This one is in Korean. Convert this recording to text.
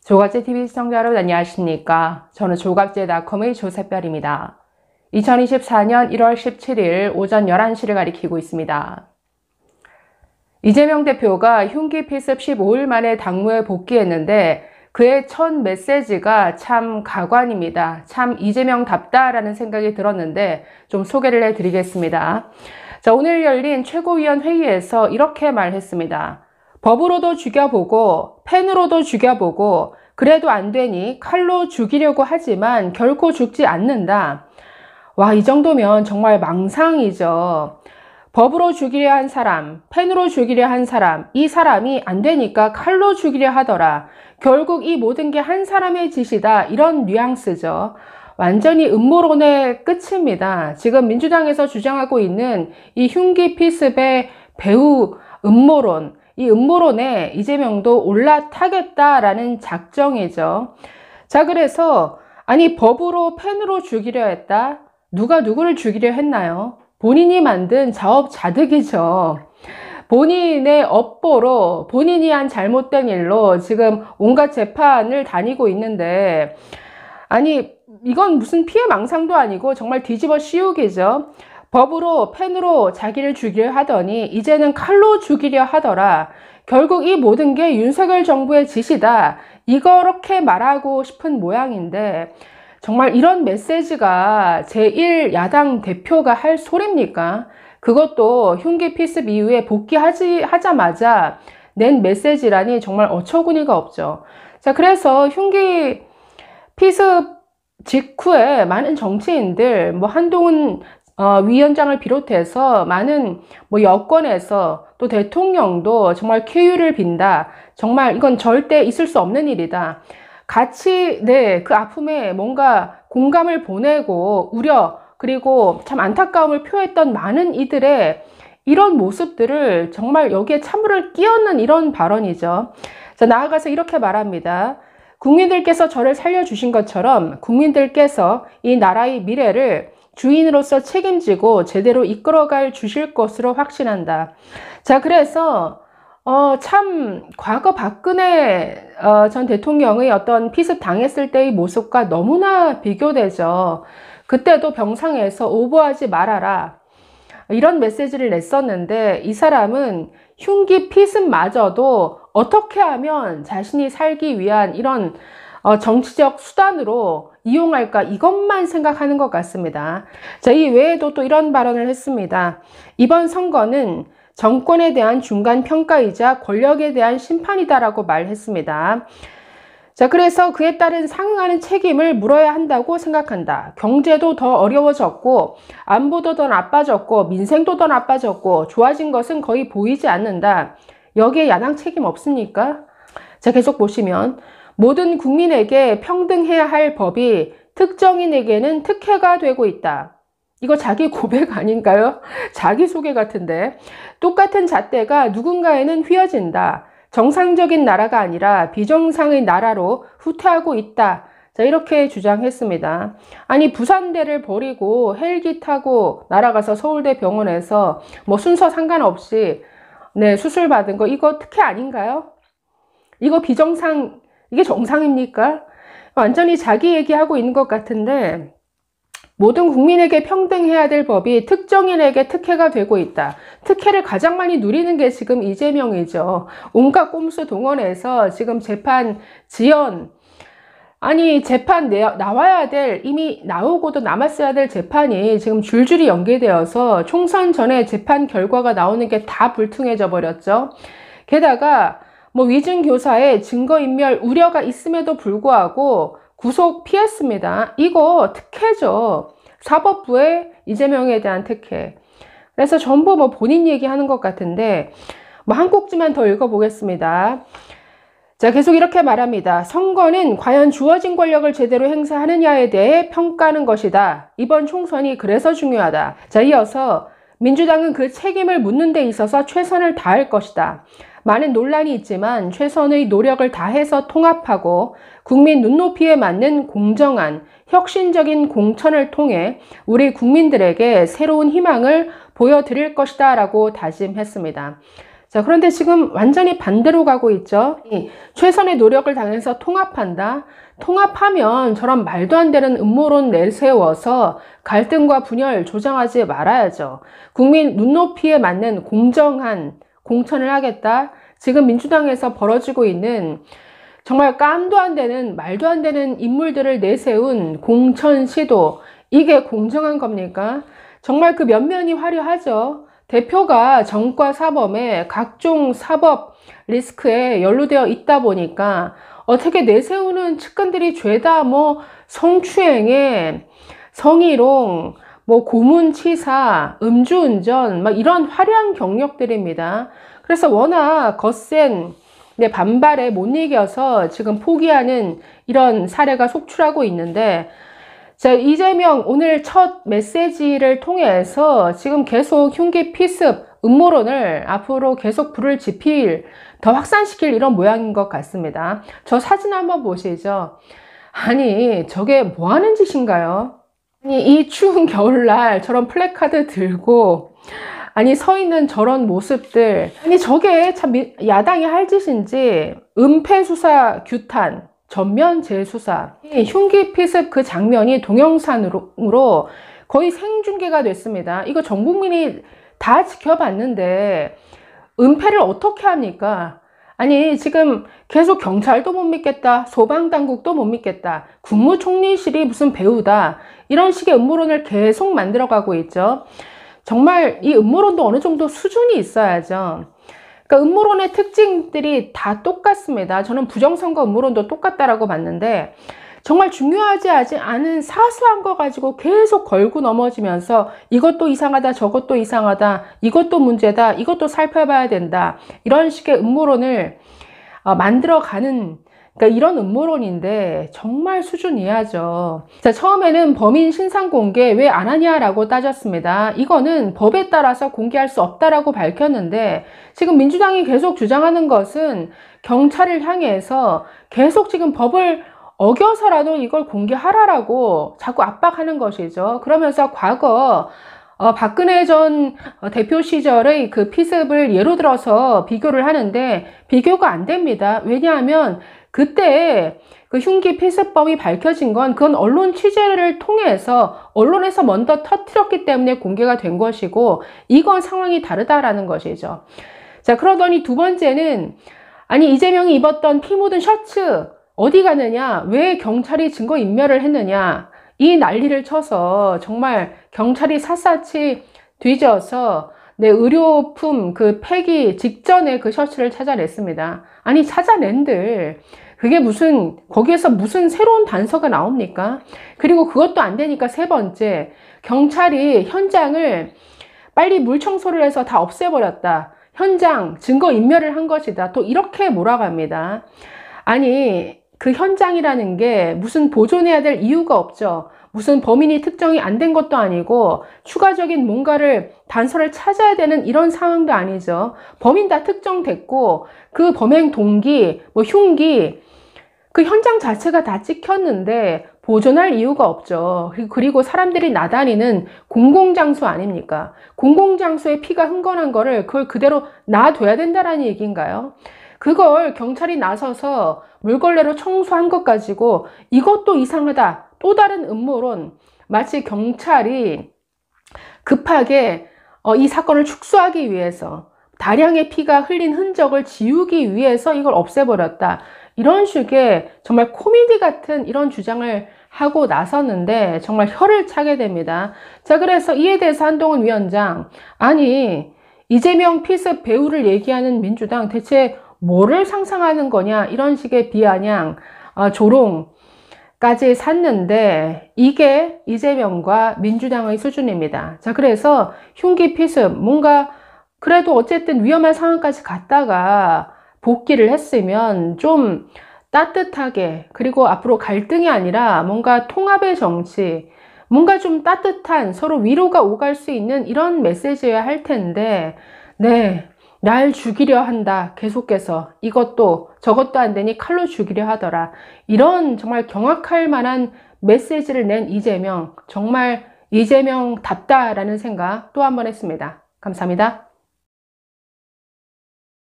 조갑제TV 시청자 여러분 안녕하십니까? 저는 조갑제닷컴의 조셉별입니다. 2024년 1월 17일 오전 11시를 가리키고 있습니다. 이재명 대표가 흉기 피습 15일 만에 당무에 복귀했는데 그의 첫 메시지가 참 가관입니다. 참 이재명답다라는 생각이 들었는데 좀 소개를 해드리겠습니다. 자, 오늘 열린 최고위원 회의에서 이렇게 말했습니다. 법으로도 죽여보고 펜으로도 죽여보고 그래도 안 되니 칼로 죽이려고 하지만 결코 죽지 않는다. 와, 이 정도면 정말 망상이죠. 법으로 죽이려 한 사람, 펜으로 죽이려 한 사람, 이 사람이 안 되니까 칼로 죽이려 하더라. 결국 이 모든 게 한 사람의 짓이다. 이런 뉘앙스죠. 완전히 음모론의 끝입니다. 지금 민주당에서 주장하고 있는 이 흉기 피습의 배후 음모론, 이 음모론에 이재명도 올라타겠다라는 작정이죠. 자, 그래서 아니 법으로 펜으로 죽이려 했다? 누가 누구를 죽이려 했나요? 본인이 만든 자업자득이죠. 본인의 업보로 본인이 한 잘못된 일로 지금 온갖 재판을 다니고 있는데 아니 이건 무슨 피해망상도 아니고 정말 뒤집어 씌우기죠. 법으로 펜으로 자기를 죽이려 하더니 이제는 칼로 죽이려 하더라. 결국 이 모든 게 윤석열 정부의 짓이다. 이렇게 말하고 싶은 모양인데 정말 이런 메시지가 제1야당 대표가 할 소리입니까? 그것도 흉기 피습 이후에 복귀하자마자 낸 메시지라니 정말 어처구니가 없죠. 자, 그래서 흉기 피습 직후에 많은 정치인들, 한동훈 위원장을 비롯해서 많은 여권에서 또 대통령도 정말 쾌유를 빈다. 정말 이건 절대 있을 수 없는 일이다. 같이 그 아픔에 뭔가 공감을 보내고 우려 그리고 참 안타까움을 표했던 많은 이들의 이런 모습들을 정말 여기에 찬물을 끼얹는 이런 발언이죠. 자, 나아가서 이렇게 말합니다. 국민들께서 저를 살려주신 것처럼 국민들께서 이 나라의 미래를 주인으로서 책임지고 제대로 이끌어갈 주실 것으로 확신한다. 자, 그래서 참 과거 박근혜 전 대통령의 어떤 피습 당했을 때의 모습과 너무나 비교되죠. 그때도 병상에서 오버하지 말아라. 이런 메시지를 냈었는데 이 사람은 흉기 피습마저도 어떻게 하면 자신이 살기 위한 이런 정치적 수단으로 이용할까 이것만 생각하는 것 같습니다. 자, 이 외에도 또 이런 발언을 했습니다. 이번 선거는 정권에 대한 중간 평가이자 권력에 대한 심판이다라고 말했습니다. 자, 그래서 그에 따른 상응하는 책임을 물어야 한다고 생각한다. 경제도 더 어려워졌고 안보도 더 나빠졌고 민생도 더 나빠졌고 좋아진 것은 거의 보이지 않는다. 여기에 야당 책임 없습니까? 자, 계속 보시면 모든 국민에게 평등해야 할 법이 특정인에게는 특혜가 되고 있다. 이거 자기 고백 아닌가요? 자기소개 같은데. 똑같은 잣대가 누군가에는 휘어진다. 정상적인 나라가 아니라 비정상의 나라로 후퇴하고 있다. 자, 이렇게 주장했습니다. 아니, 부산대를 버리고 헬기 타고 날아가서 서울대 병원에서 순서 상관없이 수술 받은 거 이거 특혜 아닌가요? 이거 비정상, 이게 정상입니까? 완전히 자기 얘기하고 있는 것 같은데 모든 국민에게 평등해야 될 법이 특정인에게 특혜가 되고 있다. 특혜를 가장 많이 누리는 게 지금 이재명이죠. 온갖 꼼수 동원해서 지금 재판 지연, 아니 재판 나와야 될, 이미 나오고도 남았어야 될 재판이 지금 줄줄이 연기되어서 총선 전에 재판 결과가 나오는 게 다 불퉁해져 버렸죠. 게다가 위증 교사의 증거인멸 우려가 있음에도 불구하고 구속 피했습니다. 이거 특혜죠. 사법부의 이재명에 대한 특혜. 그래서 전부 본인 얘기하는 것 같은데 한 꼭지만 더 읽어보겠습니다. 자, 계속 이렇게 말합니다. 선거는 과연 주어진 권력을 제대로 행사하느냐에 대해 평가하는 것이다. 이번 총선이 그래서 중요하다. 자, 이어서 민주당은 그 책임을 묻는 데 있어서 최선을 다할 것이다. 많은 논란이 있지만 최선의 노력을 다해서 통합하고 국민 눈높이에 맞는 공정한 혁신적인 공천을 통해 우리 국민들에게 새로운 희망을 보여드릴 것이다 라고 다짐했습니다. 자, 자, 그런데 지금 완전히 반대로 가고 있죠. 최선의 노력을 다해서 통합한다. 통합하면 저런 말도 안 되는 음모론 내세워서 갈등과 분열 조장하지 말아야죠. 국민 눈높이에 맞는 공정한 공천을 하겠다. 지금 민주당에서 벌어지고 있는 정말 깜도 안 되는 말도 안 되는 인물들을 내세운 공천 시도, 이게 공정한 겁니까? 정말 그 면면이 화려하죠. 대표가 정과 사범에 각종 사법 리스크에 연루되어 있다 보니까 어떻게 내세우는 측근들이 죄다 뭐 성추행에 성희롱, 뭐 고문치사, 음주운전 막 이런 화려한 경력들입니다. 그래서 워낙 거센 반발에 못 이겨서 지금 포기하는 이런 사례가 속출하고 있는데, 자, 이재명 오늘 첫 메시지를 통해서 지금 계속 흉기 피습 음모론을 앞으로 계속 불을 지필, 더 확산시킬 이런 모양인 것 같습니다. 저 사진 한번 보시죠. 아니, 저게 뭐 하는 짓인가요? 아니, 이 추운 겨울날 저런 플래카드 들고 아니 서 있는 저런 모습들, 아니 저게 참 야당이 할 짓인지. 은폐수사 규탄, 전면 재수사, 흉기 피습 그 장면이 동영상으로 거의 생중계가 됐습니다. 이거 전 국민이 다 지켜봤는데 은폐를 어떻게 합니까? 아니 지금 계속 경찰도 못 믿겠다, 소방당국도 못 믿겠다, 국무총리실이 무슨 배우다, 이런 식의 음모론을 계속 만들어가고 있죠. 정말 이 음모론도 어느 정도 수준이 있어야죠. 그러니까 음모론의 특징들이 다 똑같습니다. 저는 부정선거 음모론도 똑같다라고 봤는데, 정말 중요하지 않은 사소한 거 가지고 계속 걸고 넘어지면서 이것도 이상하다, 저것도 이상하다, 이것도 문제다, 이것도 살펴봐야 된다, 이런 식의 음모론을 만들어가는, 그러니까 이런 음모론인데 정말 수준 이하죠. 자, 처음에는 범인 신상 공개 왜 안 하냐라고 따졌습니다. 이거는 법에 따라서 공개할 수 없다라고 밝혔는데, 지금 민주당이 계속 주장하는 것은 경찰을 향해서 계속 지금 법을 어겨서라도 이걸 공개하라라고 자꾸 압박하는 것이죠. 그러면서 과거 박근혜 전 대표 시절의 그 피습을 예로 들어서 비교를 하는데 비교가 안 됩니다. 왜냐하면 그때 그 흉기 피습범이 밝혀진 건 그건 언론 취재를 통해서 언론에서 먼저 터뜨렸기 때문에 공개가 된 것이고, 이건 상황이 다르다라는 것이죠. 자, 그러더니 두 번째는, 아니 이재명이 입었던 피 묻은 셔츠 어디 가느냐, 왜 경찰이 증거인멸을 했느냐, 이 난리를 쳐서 정말 경찰이 샅샅이 뒤져서 의료품 그 폐기 직전에 그 셔츠를 찾아냈습니다. 아니 찾아낸들 그게 무슨, 거기에서 무슨 새로운 단서가 나옵니까? 그리고 그것도 안 되니까 세 번째, 경찰이 현장을 빨리 물 청소를 해서 다 없애버렸다, 현장 증거인멸을 한 것이다, 또 이렇게 몰아갑니다. 아니 그 현장이라는 게 무슨 보존해야 될 이유가 없죠. 무슨 범인이 특정이 안 된 것도 아니고 추가적인 뭔가를 단서를 찾아야 되는 이런 상황도 아니죠. 범인 다 특정됐고 그 범행 동기, 뭐 흉기, 그 현장 자체가 다 찍혔는데 보존할 이유가 없죠. 그리고 사람들이 나다니는 공공장소 아닙니까? 공공장소에 피가 흥건한 거를 그걸 그대로 놔둬야 된다라는 얘기인가요? 그걸 경찰이 나서서 물걸레로 청소한 것 가지고 이것도 이상하다, 또 다른 음모론, 마치 경찰이 급하게 이 사건을 축소하기 위해서 다량의 피가 흘린 흔적을 지우기 위해서 이걸 없애버렸다, 이런 식의 정말 코미디 같은 이런 주장을 하고 나섰는데 정말 혀를 차게 됩니다. 자, 그래서 이에 대해서 한동훈 위원장, 아니 이재명 피습 배우를 얘기하는 민주당 대체 뭐를 상상하는 거냐, 이런 식의 비아냥, 조롱까지 샀는데 이게 이재명과 민주당의 수준입니다. 자, 그래서 흉기 피습, 뭔가 그래도 어쨌든 위험한 상황까지 갔다가 복귀를 했으면 좀 따뜻하게, 그리고 앞으로 갈등이 아니라 뭔가 통합의 정치, 뭔가 좀 따뜻한 서로 위로가 오갈 수 있는 이런 메시지여야 할 텐데, 네, 날 죽이려 한다, 계속해서 이것도 저것도 안 되니 칼로 죽이려 하더라, 이런 정말 경악할 만한 메시지를 낸 이재명, 정말 이재명답다라는 생각 또 한 번 했습니다. 감사합니다.